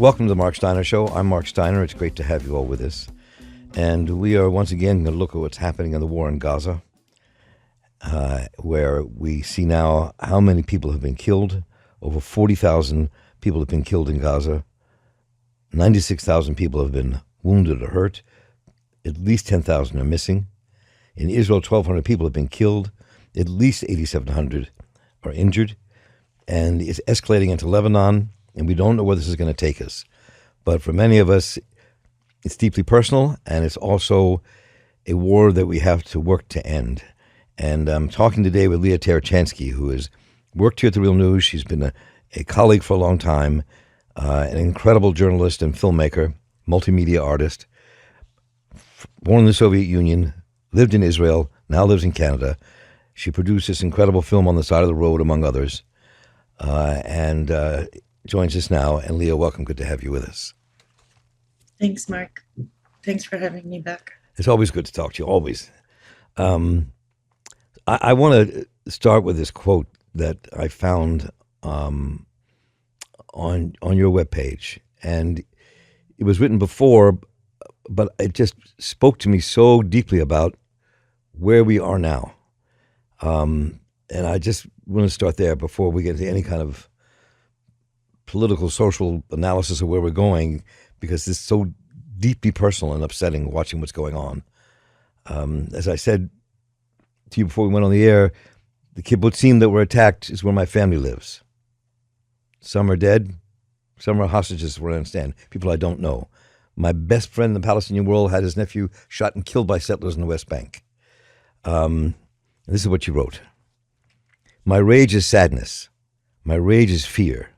Welcome to the Marc Steiner Show. I'm Marc Steiner. It's great to have you all with us. And we are once again going to look at what's happening in the war in Gaza, where we see now how many people have been killed. Over 40,000 people have been killed in Gaza. 96,000 people have been wounded or hurt. At least 10,000 are missing. In Israel, 1,200 people have been killed. At least 8,700 are injured. And it's escalating into Lebanon, and we don't know where this is going to take us. But for many of us, it's deeply personal, and it's also a war that we have to work to end. And I'm talking today with Lia Tarachansky, who has worked here at The Real News. She's been a colleague for a long time, an incredible journalist and filmmaker, multimedia artist, born in the Soviet Union, lived in Israel, now lives in Canada. She produced this incredible film On the Side of the Road, among others, and joins us now. And Lia, welcome. Good to have you with us. Thanks, Mark. Thanks for having me back. It's always good to talk to you, always. I want to start with this quote that I found on your webpage, and it was written before, but it just spoke to me so deeply about where we are now. And I just want to start there before we get into any kind of political, social analysis of where we're going, because it's so deeply personal and upsetting watching what's going on. As I said to you before we went on the air, the kibbutzim that were attacked is where my family lives. Some are dead, some are hostages, what I understand, people I don't know. My best friend in the Palestinian world had his nephew shot and killed by settlers in the West Bank. This is what you wrote. My rage is sadness. My rage is fear.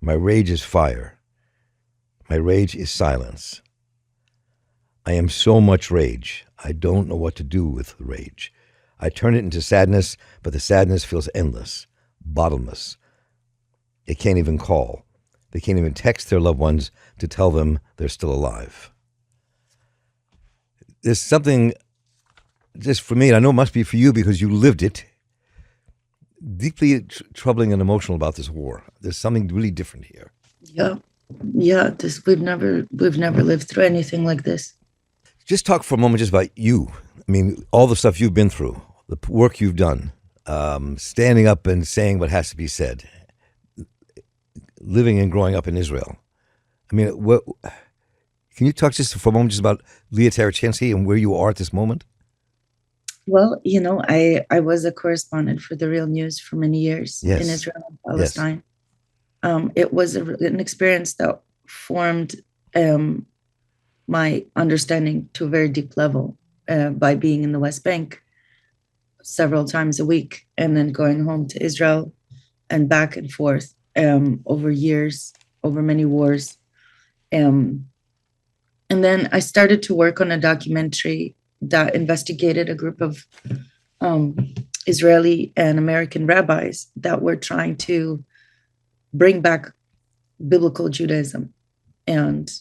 My rage is fire. My rage is silence. I am so much rage. I don't know what to do with the rage. I turn it into sadness, but the sadness feels endless, bottomless. They can't even call. They can't even text their loved ones to tell them they're still alive. There's something, just for me, and I know it must be for you because you lived it, deeply troubling and emotional about this war. There's something really different here. Yeah. We've never lived through anything like this. Just talk for a moment just about you. I mean, all the stuff you've been through, the work you've done, standing up and saying what has to be said, living and growing up in Israel. I mean, can you talk just for a moment just about Lia Tarachansky and where you are at this moment? Well, I was a correspondent for The Real News for many years in Israel and Palestine. Yes. It was an experience that formed my understanding to a very deep level by being in the West Bank several times a week and then going home to Israel and back and forth over years, over many wars. And then I started to work on a documentary that investigated a group of Israeli and American rabbis that were trying to bring back biblical Judaism and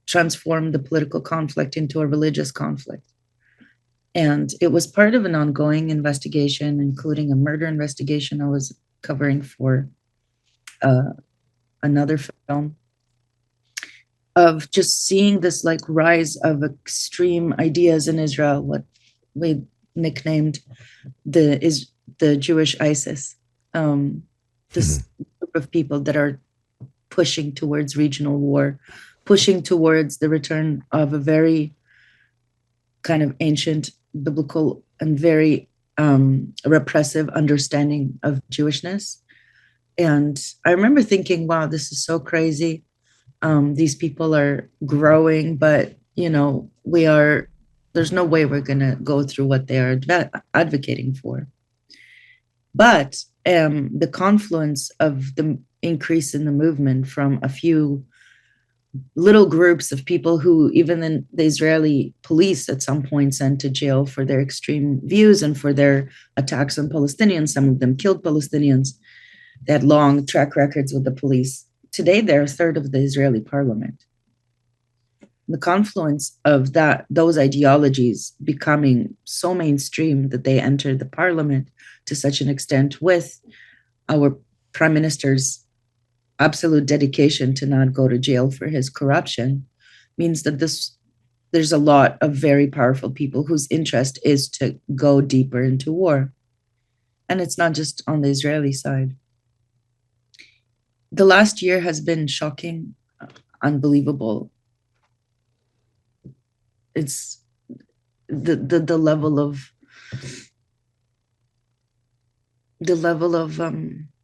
transform the political conflict into a religious conflict. And it was part of an ongoing investigation, including a murder investigation I was covering for another film, of just seeing this like rise of extreme ideas in Israel, what we nicknamed the Jewish ISIS, this group of people that are pushing towards regional war, pushing towards the return of a very kind of ancient biblical and very repressive understanding of Jewishness. And I remember thinking, wow, this is so crazy. These people are growing, but, there's no way we're going to go through what they are advocating for. But the confluence of the increase in the movement from a few little groups of people who even the Israeli police at some point sent to jail for their extreme views and for their attacks on Palestinians. Some of them killed Palestinians. They had long track records with the police. Today, they're a third of the Israeli parliament. The confluence of those ideologies becoming so mainstream that they entered the parliament to such an extent, with our prime minister's absolute dedication to not go to jail for his corruption means that there's a lot of very powerful people whose interest is to go deeper into war. And it's not just on the Israeli side. The last year has been shocking, unbelievable. It's the level of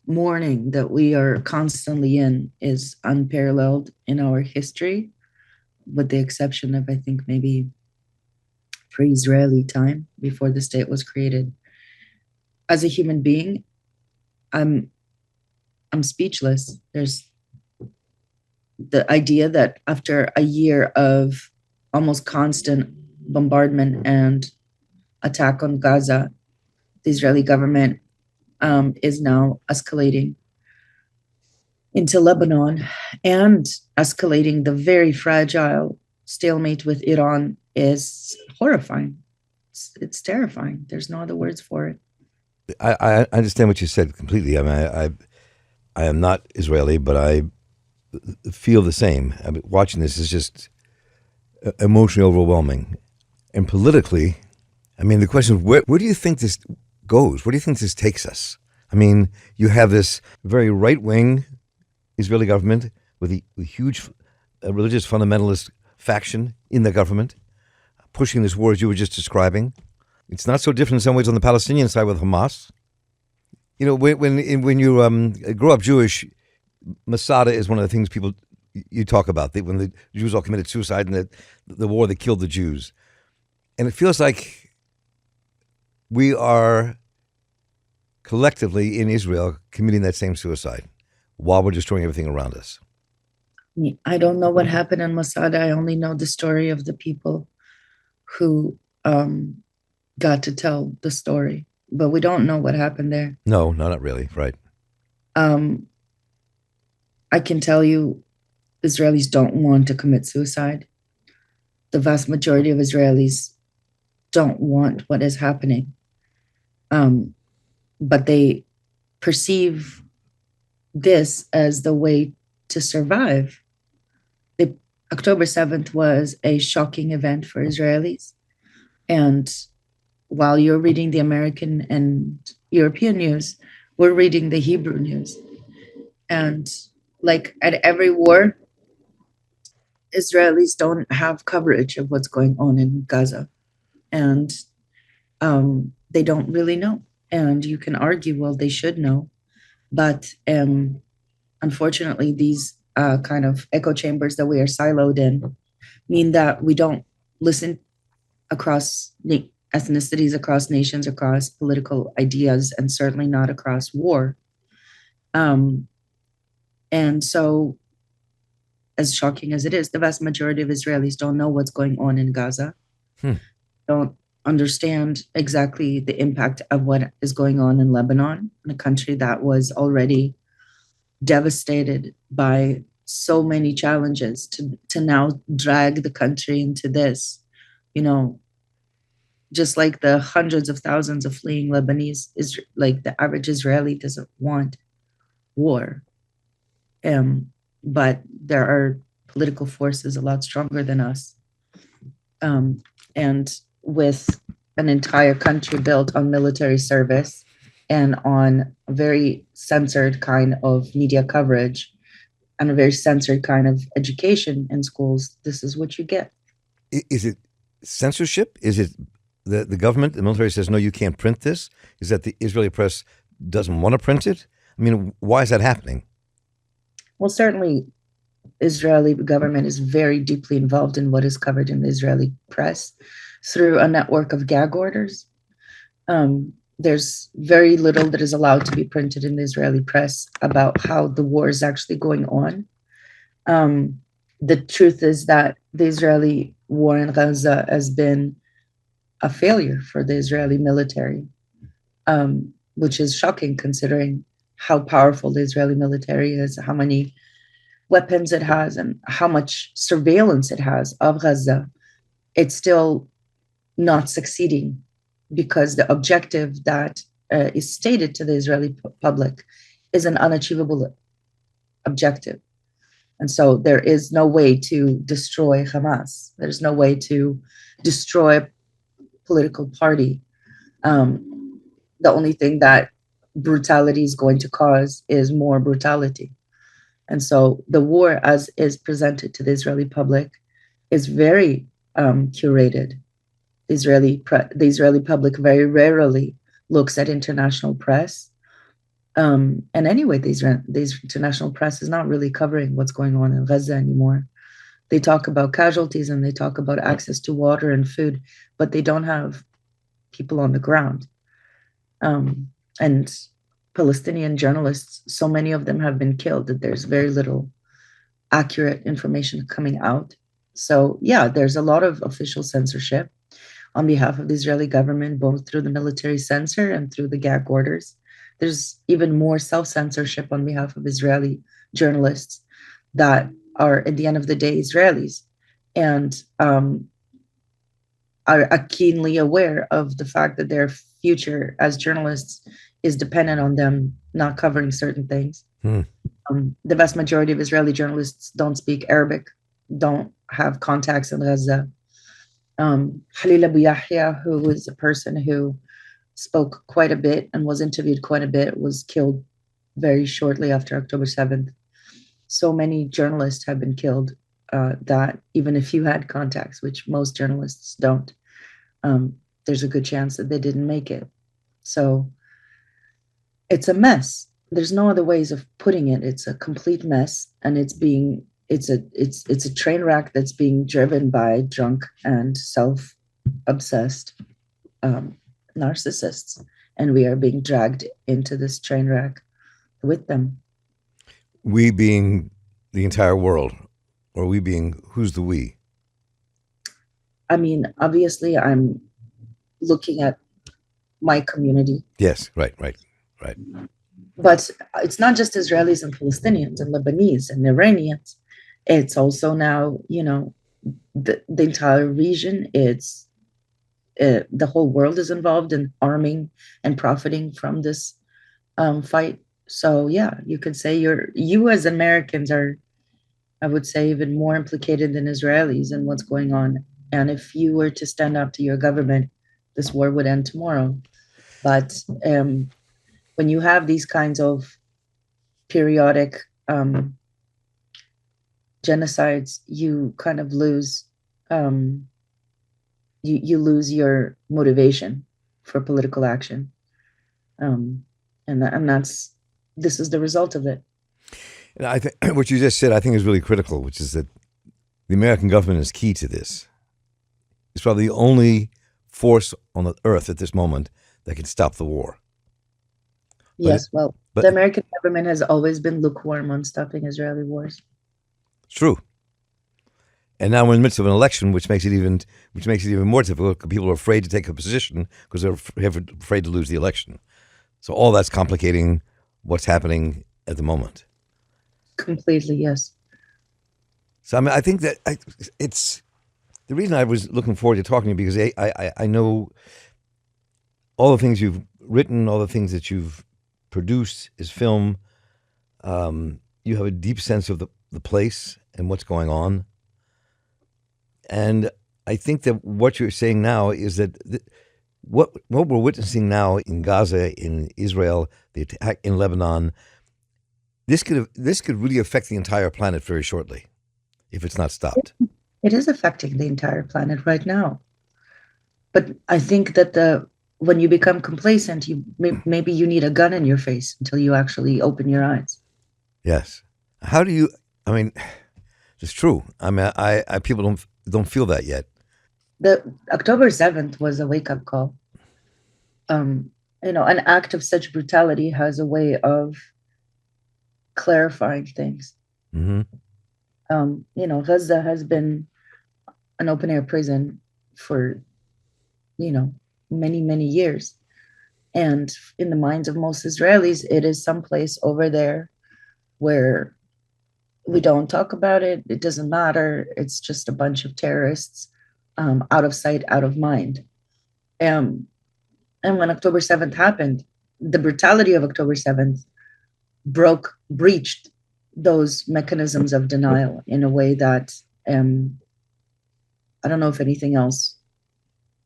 mourning that we are constantly in is unparalleled in our history, with the exception of, I think, maybe pre-Israeli time before the state was created. As a human being, I'm speechless. There's the idea that after a year of almost constant bombardment and attack on Gaza, the Israeli government is now escalating into Lebanon and escalating the very fragile stalemate with Iran is horrifying. It's terrifying. There's no other words for it. I understand what you said completely. I mean, I am not Israeli, but I feel the same. I mean, watching this is just emotionally overwhelming. And politically, I mean, the question is, where do you think this goes? Where do you think this takes us? I mean, you have this very right-wing Israeli government with a huge religious fundamentalist faction in the government pushing this war as you were just describing. It's not so different in some ways on the Palestinian side with Hamas. You know, when you grow up Jewish, Masada is one of the things people you talk about. When the Jews all committed suicide and the war that killed the Jews. And it feels like we are collectively in Israel committing that same suicide while we're destroying everything around us. I don't know what happened in Masada. I only know the story of the people who got to tell the story, but we don't know what happened there. No, not really. Right. I can tell you, Israelis don't want to commit suicide. The vast majority of Israelis don't want what is happening, but they perceive this as the way to survive. October 7th was a shocking event for Israelis. And while you're reading the American and European news, we're reading the Hebrew news. And like at every war, Israelis don't have coverage of what's going on in Gaza. And they don't really know. And you can argue, well, they should know. But unfortunately, these kind of echo chambers that we are siloed in mean that we don't listen across ethnicities, across nations, across political ideas, and certainly not across war. And so, as shocking as it is, the vast majority of Israelis don't know what's going on in Gaza, don't understand exactly the impact of what is going on in Lebanon, in a country that was already devastated by so many challenges, to now drag the country into this, you know, just like the hundreds of thousands of fleeing Lebanese, is like the average Israeli doesn't want war. But there are political forces a lot stronger than us. And with an entire country built on military service and on a very censored kind of media coverage and a very censored kind of education in schools, this is what you get. Is it censorship? Is it the government, the military says, no, you can't print this? Is that the Israeli press doesn't want to print it? I mean, why is that happening? Well, certainly Israeli government is very deeply involved in what is covered in the Israeli press through a network of gag orders. There's very little that is allowed to be printed in the Israeli press about how the war is actually going on. The truth is that the Israeli war in Gaza has been a failure for the Israeli military, which is shocking considering how powerful the Israeli military is, how many weapons it has, and how much surveillance it has of Gaza. It's still not succeeding because the objective that is stated to the Israeli public is an unachievable objective. And so there is no way to destroy Hamas. There's no way to destroy a political party. The only thing that brutality is going to cause is more brutality. And so the war, as is presented to the Israeli public, is very curated. The Israeli public very rarely looks at international press. And anyway, these international press is not really covering what's going on in Gaza anymore. They talk about casualties and they talk about access to water and food, but they don't have people on the ground. And Palestinian journalists, so many of them have been killed that there's very little accurate information coming out. So yeah, there's a lot of official censorship on behalf of the Israeli government, both through the military censor and through the gag orders. There's even more self-censorship on behalf of Israeli journalists that are, at the end of the day, Israelis and are keenly aware of the fact that their future as journalists is dependent on them not covering certain things. The vast majority of Israeli journalists don't speak Arabic, don't have contacts in Gaza. Khalil Abu Yahya, who was a person who spoke quite a bit and was interviewed quite a bit, was killed very shortly after October 7th. So many journalists have been killed that even if you had contacts, which most journalists don't, there's a good chance that they didn't make it. So it's a mess. There's no other ways of putting it. It's a complete mess, and it's a train wreck that's being driven by drunk and self-obsessed narcissists, and we are being dragged into this train wreck with them. We being the entire world, or we being, who's the we? I mean, obviously, I'm looking at my community. Yes, right. But it's not just Israelis and Palestinians and Lebanese and Iranians. It's also now, the entire region. It's the whole world is involved in arming and profiting from this fight. So yeah, you could say you as Americans are, I would say, even more implicated than Israelis in what's going on. And if you were to stand up to your government, this war would end tomorrow. But when you have these kinds of periodic genocides, you kind of lose you lose your motivation for political action, and this is the result of it. And I think what you just said, I think, is really critical, which is that the American government is key to this. It's probably the only force on the earth at this moment that can stop the war. Yes, but the American government has always been lukewarm on stopping Israeli wars. It's true. And now we're in the midst of an election, which makes it even more difficult. People are afraid to take a position because they're afraid to lose the election. So all that's complicating what's happening at the moment. Completely, yes. So I mean, I think that it's the reason I was looking forward to talking to you, because I know all the things you've written, all the things that you've produced is film. You have a deep sense of the place and what's going on. And I think that what you're saying now is that what we're witnessing now in Gaza, in Israel, the attack in Lebanon, this could really affect the entire planet very shortly if it's not stopped. It is affecting the entire planet right now. But I think that when you become complacent, maybe you need a gun in your face until you actually open your eyes. Yes. How do you? I mean, it's true. I mean, I people don't feel that yet. The October 7th was a wake-up call. An act of such brutality has a way of clarifying things. Mm-hmm. Gaza has been an open-air prison for, many, many years. And in the minds of most Israelis, it is someplace over there where we don't talk about it. It doesn't matter. It's just a bunch of terrorists, out of sight, out of mind. And when October 7th happened, the brutality of October 7th breached those mechanisms of denial in a way that I don't know if anything else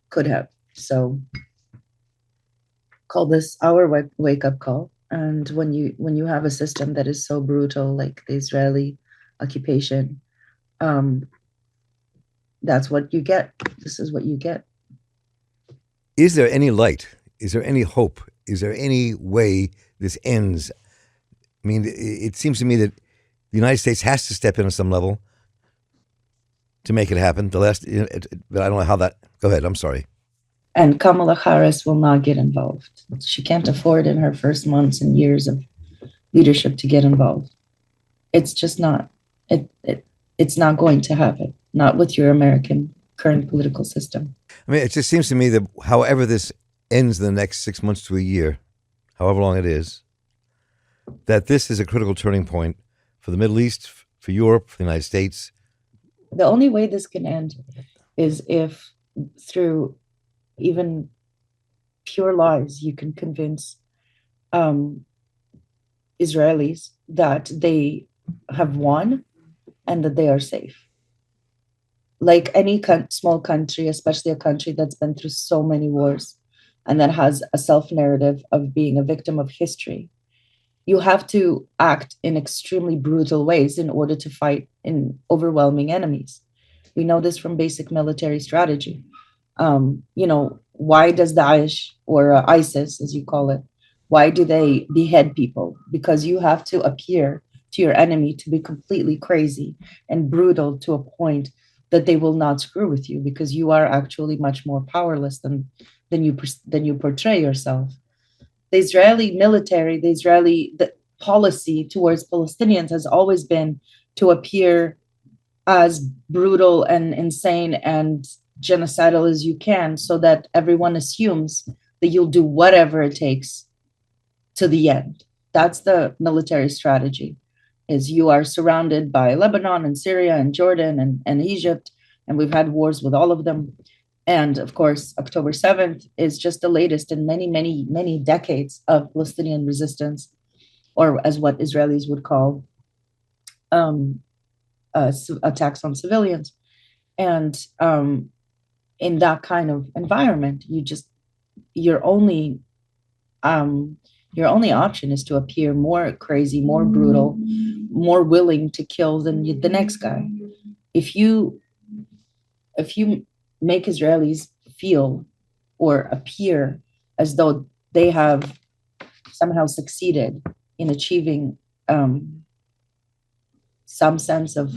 could have. So call this our wake up call. And when you have a system that is so brutal, like the Israeli occupation, that's what you get. This is what you get. Is there any light? Is there any hope? Is there any way this ends? I mean, it seems to me that the United States has to step in on some level to make it happen. But I don't know how that. Go ahead. I'm sorry. And Kamala Harris will not get involved. She can't afford in her first months and years of leadership to get involved. It's just not. It's not going to happen. Not with your American current political system. I mean, it just seems to me that however this ends in the next 6 months to a year, however long it is, that this is a critical turning point for the Middle East, for Europe, for the United States. The only way this can end is if through even pure lies you can convince Israelis that they have won and that they are safe. Like any small country, especially a country that's been through so many wars and that has a self-narrative of being a victim of history, you have to act in extremely brutal ways in order to fight in overwhelming enemies. We know this from basic military strategy. Why does Daesh or ISIS, as you call it, why do they behead people? Because you have to appear to your enemy to be completely crazy and brutal to a point that they will not screw with you, because you are actually much more powerless than you portray yourself. The Israeli military, the policy towards Palestinians has always been to appear as brutal and insane and genocidal as you can, so that everyone assumes that you'll do whatever it takes to the end. That's the military strategy. Is you are surrounded by Lebanon and Syria and Jordan and Egypt, and we've had wars with all of them. And of course, October 7th is just the latest in many, many, many decades of Palestinian resistance, or as what Israelis would call attacks on civilians. And in that kind of environment, your only option is to appear more crazy, more brutal, more willing to kill than the next guy. If you make Israelis feel or appear as though they have somehow succeeded in achieving some sense of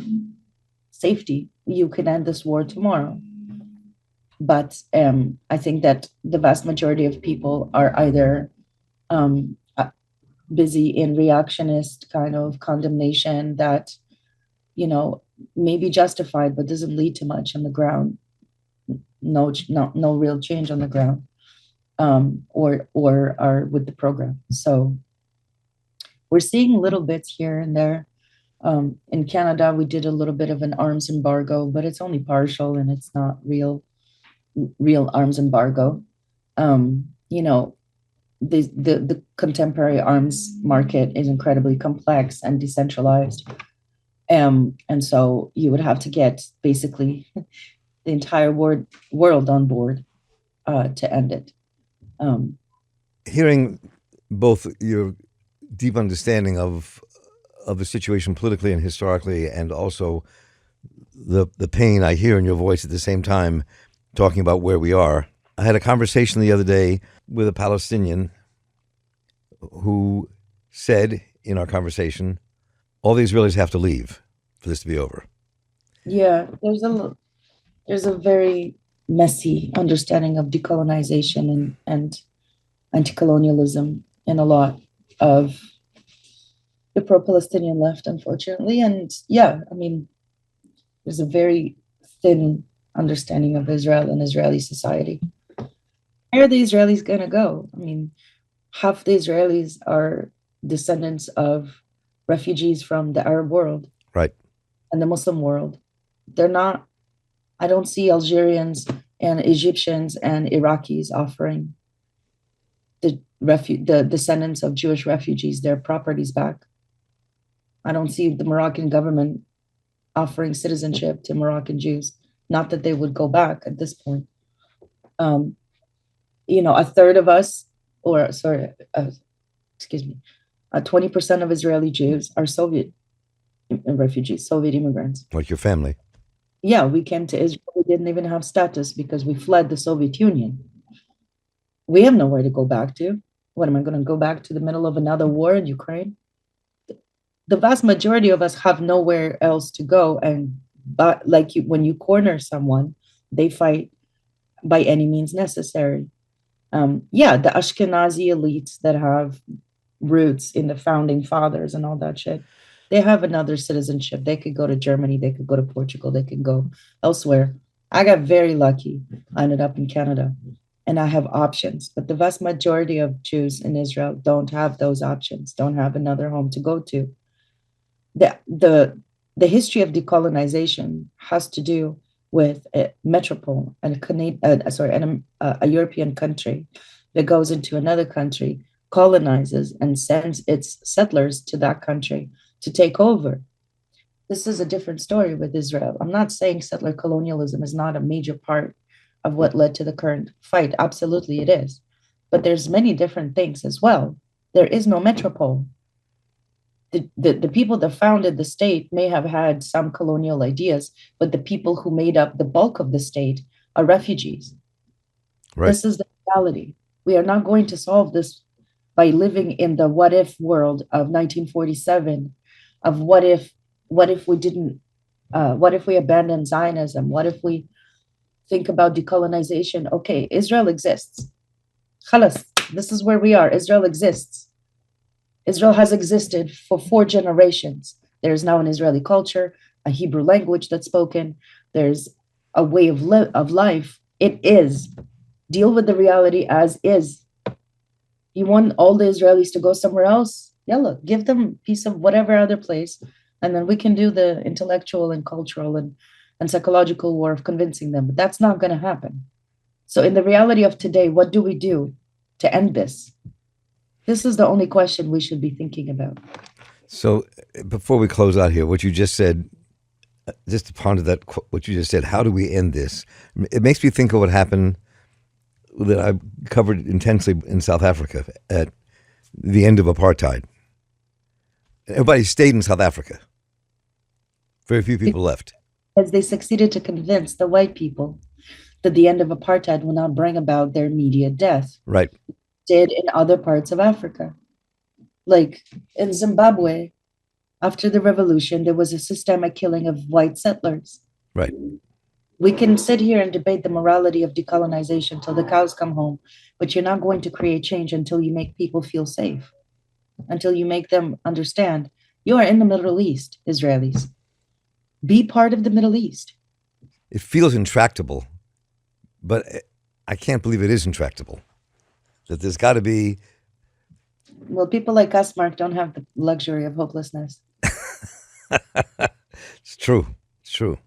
safety, you can end this war tomorrow. But I think that the vast majority of people are either busy in reactionist kind of condemnation that, may be justified, but doesn't lead to much on the ground. No real change on the ground, or are with the program. So we're seeing little bits here and there. In Canada, we did a little bit of an arms embargo, but it's only partial and it's not real arms embargo. The contemporary arms market is incredibly complex and decentralized. And so you would have to get basically the entire world on board to end it. Hearing both your deep understanding of the situation politically and historically, and also the pain I hear in your voice at the same time, talking about where we are. I had a conversation the other day with a Palestinian who said in our conversation, all the Israelis have to leave for this to be over. Yeah, there's a very messy understanding of decolonization and anti-colonialism in a lot of the pro-Palestinian left, unfortunately. And yeah, I mean, there's a very thin understanding of Israel and Israeli society. Where are the Israelis going to go? I mean, half the Israelis are descendants of refugees from the Arab world, right, and the Muslim world. I don't see Algerians and Egyptians and Iraqis offering the descendants of Jewish refugees their properties back. I don't see the Moroccan government offering citizenship to Moroccan Jews. Not that they would go back at this point. A third of us, or sorry, excuse me, 20% of Israeli Jews are Soviet refugees, Soviet immigrants. Like your family. Yeah, we came to Israel. We didn't even have status because we fled the Soviet Union. We have nowhere to go back to. What am I going to go back to the middle of another war in Ukraine? The vast majority of us have nowhere else to go. But when you corner someone, they fight by any means necessary. The Ashkenazi elites that have roots in the founding fathers and all that shit, they have another citizenship. They could go to Germany, they could go to Portugal, they could go elsewhere. I got very lucky. I ended up in Canada and I have options. But the vast majority of Jews in Israel don't have those options, don't have another home to go to. The history of decolonization has to do with a metropole and a European country that goes into another country, colonizes, and sends its settlers to that country to take over. This is a different story with Israel. I'm not saying settler colonialism is not a major part of what led to the current fight. Absolutely it is. But there's many different things as well. There is no metropole. The people that founded the state may have had some colonial ideas, but the people who made up the bulk of the state are refugees. Right. This is the reality. We are not going to solve this by living in the what if world of 1947, of what if we abandon Zionism? What if we think about decolonization? Okay, Israel exists. Khalas, this is where we are. Israel exists. Israel has existed for 4 generations. There's now an Israeli culture, a Hebrew language that's spoken. There's a way of life. It is. Deal with the reality as is. You want all the Israelis to go somewhere else? Yalla, give them a piece of whatever other place, and then we can do the intellectual and cultural and psychological war of convincing them. But that's not going to happen. So in the reality of today, what do we do to end this? This is the only question we should be thinking about. So before we close out here, what you just said, just to ponder that, what you just said, how do we end this? It makes me think of what happened that I covered intensely in South Africa at the end of apartheid. Everybody stayed in South Africa. Very few people left. As they succeeded to convince the white people that the end of apartheid will not bring about their immediate death. Right. Did in other parts of Africa. Like in Zimbabwe, after the revolution, there was a systemic killing of white settlers. Right. We can sit here and debate the morality of decolonization till the cows come home, but you're not going to create change until you make people feel safe, until you make them understand you are in the Middle East, Israelis. Be part of the Middle East. It feels intractable, but I can't believe it is intractable. That there's got to be... Well, people like us, Mark, don't have the luxury of hopelessness. It's true. It's true.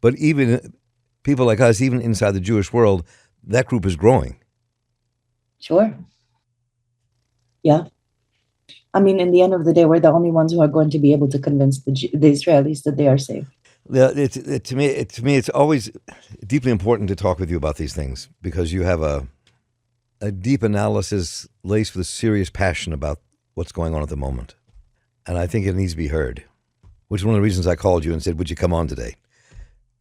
But even people like us, even inside the Jewish world, that group is growing. Sure. Yeah. I mean, in the end of the day, we're the only ones who are going to be able to convince the Israelis that they are safe. Yeah, to me, it's always deeply important to talk with you about these things because you have a deep analysis laced with a serious passion about what's going on at the moment. And I think it needs to be heard, which is one of the reasons I called you and said, would you come on today?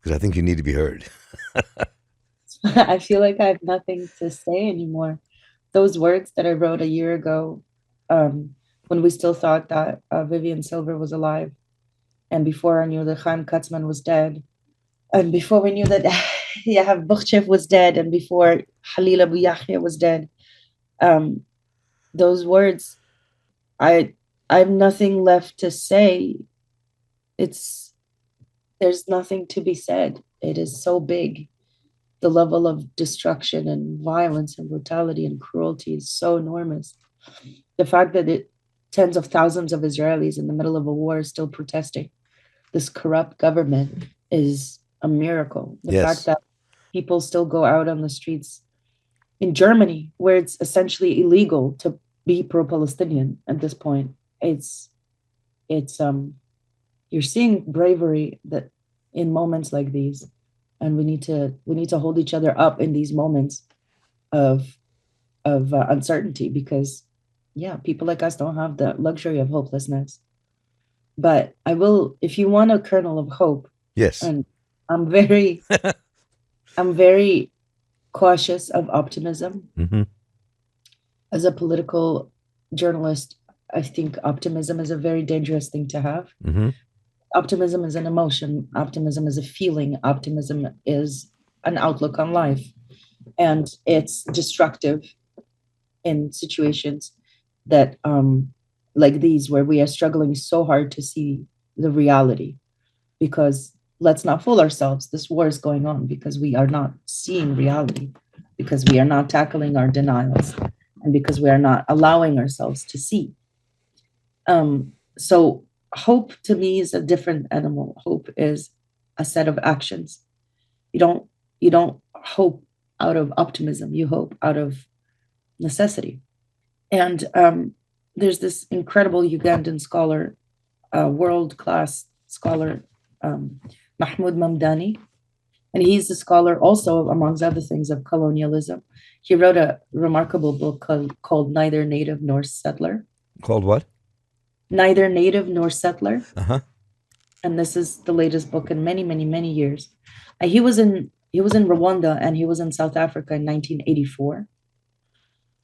Because I think you need to be heard. I feel like I have nothing to say anymore. Those words that I wrote a year ago, when we still thought that Vivian Silver was alive, and before I knew that Chaim Katzman was dead, and before we knew that Yahav Bukhchev was dead, and before Halil Abu Yahya was dead, those words, I have nothing left to say. There's nothing to be said. It is so big. The level of destruction and violence and brutality and cruelty is so enormous. The fact that tens of thousands of Israelis in the middle of a war is still protesting this corrupt government is a miracle. The fact that people still go out on the streets in Germany, where it's essentially illegal to be pro-Palestinian at this point, it's it's you're seeing bravery that in moments like these, and we need to hold each other up in these moments of uncertainty, because yeah, people like us don't have the luxury of hopelessness. But I will, if you want a kernel of hope, Yes. and I'm very I'm very cautious of optimism. Hmm. As a political journalist, I think optimism is a very dangerous thing to have. Hmm. Optimism is an emotion, optimism is a feeling, optimism is an outlook on life, and it's destructive in situations that like these, where we are struggling so hard to see the reality. Because let's not fool ourselves, this war is going on because we are not seeing reality, because we are not tackling our denials, and because we are not allowing ourselves to see. So hope to me is a different animal. Hope is a set of actions. You don't hope out of optimism, you hope out of necessity. And there's this incredible Ugandan scholar, world class scholar, Mahmoud Mamdani. And he's a scholar also, amongst other things, of colonialism. He wrote a remarkable book called Neither Native Nor Settler. Called what? Neither Native Nor Settler. Uh-huh. And this is the latest book in many, many, many years. He was in Rwanda, and he was in South Africa in 1984.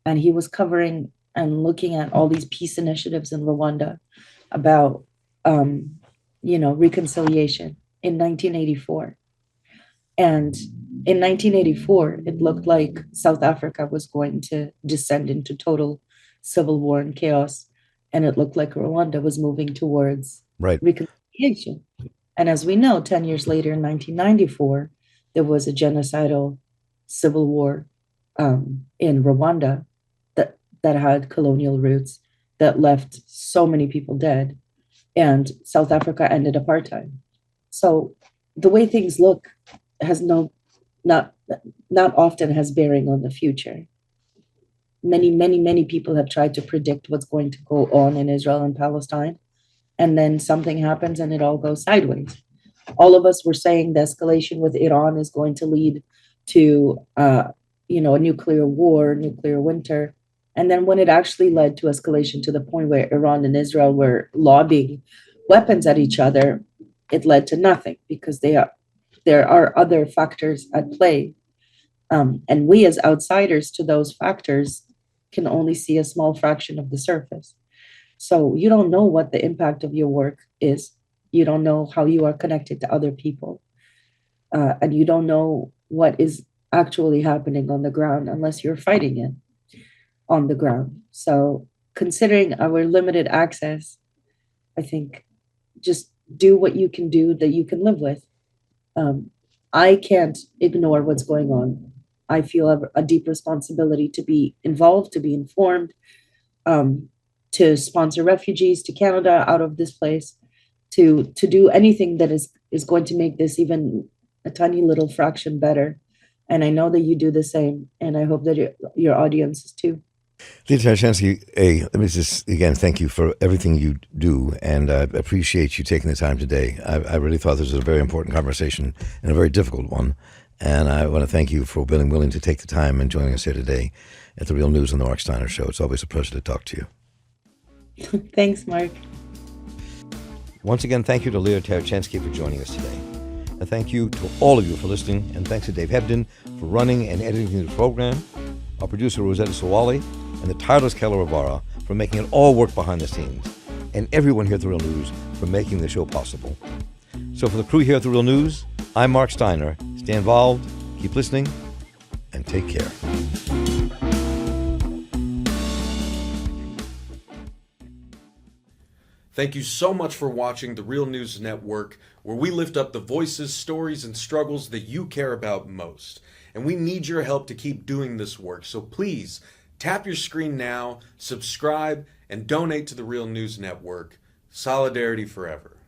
And he was covering and looking at all these peace initiatives in Rwanda about reconciliation in 1984. And in 1984, it looked like South Africa was going to descend into total civil war and chaos. And it looked like Rwanda was moving towards Right. reconciliation. And as we know, 10 years later, in 1994, there was a genocidal civil war in Rwanda that had colonial roots, that left so many people dead. And South Africa ended apartheid. So the way things look has not often has bearing on the future. Many, many, many people have tried to predict what's going to go on in Israel and Palestine, and then something happens and it all goes sideways. All of us were saying the escalation with Iran is going to lead to a nuclear war, nuclear winter. And then when it actually led to escalation to the point where Iran and Israel were lobbing weapons at each other, it led to nothing, because there are other factors at play. And we, as outsiders to those factors, can only see a small fraction of the surface. So you don't know what the impact of your work is. You don't know how you are connected to other people. And you don't know what is actually happening on the ground unless you're fighting it on the ground. So considering our limited access, I think just do what you can do that you can live with. I can't ignore what's going on. I feel a deep responsibility to be involved, to be informed, to sponsor refugees to Canada out of this place, to do anything that is going to make this even a tiny little fraction better. And I know that you do the same, and I hope that your audiences too. Lia Tarachansky, let me just again thank you for everything you do, and I appreciate you taking the time today. I really thought this was a very important conversation and a very difficult one, and I want to thank you for being willing to take the time and joining us here today at the Real News on the Marc Steiner Show. It's always a pleasure to talk to you. Thanks, Mark. Once again, thank you to Lia Tarachansky for joining us today. And thank you to all of you for listening, and thanks to Dave Hebden for running and editing the program, our producer Rosetta Sawali, and the tireless Keller Rivara for making it all work behind the scenes, and everyone here at The Real News for making the show possible. So for the crew here at The Real News, I'm Marc Steiner. Stay involved, keep listening, and take care. Thank you so much for watching The Real News Network, where we lift up the voices, stories, and struggles that you care about most. And we need your help to keep doing this work, so please tap your screen now, subscribe, and donate to The Real News Network. Solidarity forever.